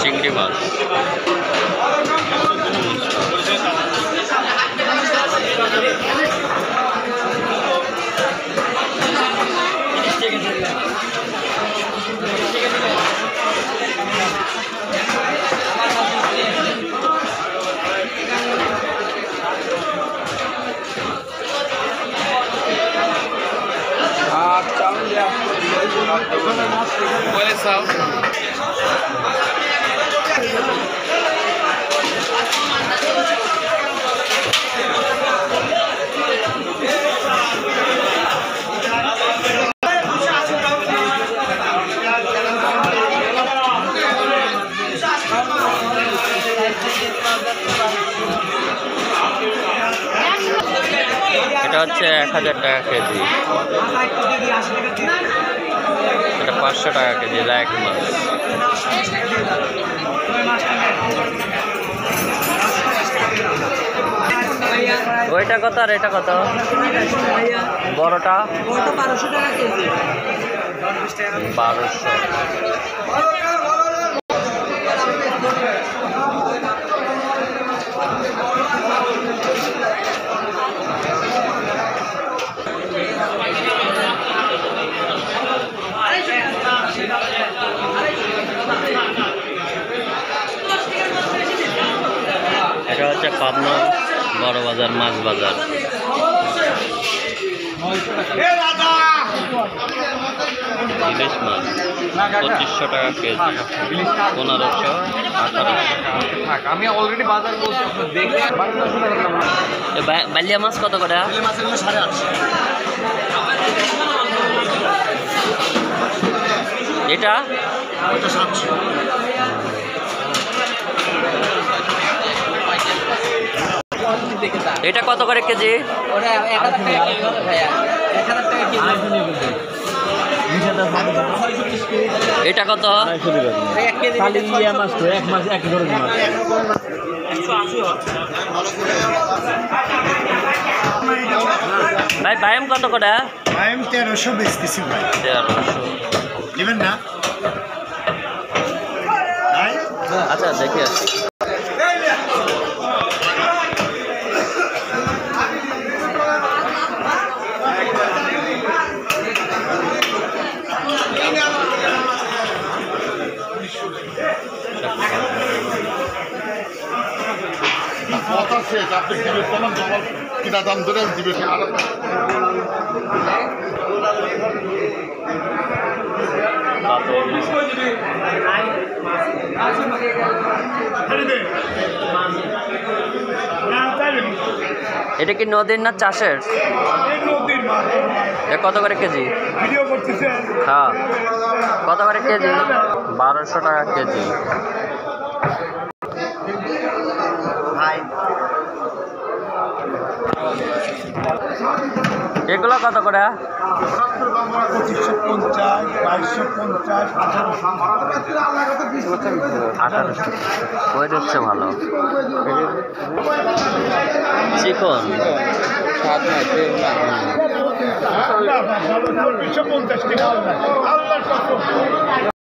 চিংড়ি মাছ এটা হচ্ছে 1000 টাকা কেজি, এটা 500 টাকা কেজি লাইক মাছ। ওইটা কত আর এটা কত? বড়টা 1200 টাকা কেজি। 1200। এটা হচ্ছে পাবনা বড় বাজার মাছ বাজার। ইলিশ মাছ 2500 টাকা কেজি, 1500, 1800। আমি অলরেডি বাজার বলছি, বালিয়া মাছ কত করে? এটা এটা কত করে কেজি? এটা কত? ভাই বায়াম কত করে? বায়াম 1300 বেচতেছি ভাই। 1300 দিবেন না? আচ্ছা দেখি আসি। আপনি দিবেন বলেন, জবাব কিনা দাম ধরে দিবেন। এটা কি নদীর না চাষের? কত করে কেজি? হ্যাঁ কত করে কেজি? 1200 টাকা কেজি। এগুলো কত করে? 2550, 2250, 1800। ওইটা হচ্ছে ভালো চিকন। 250 টাকা।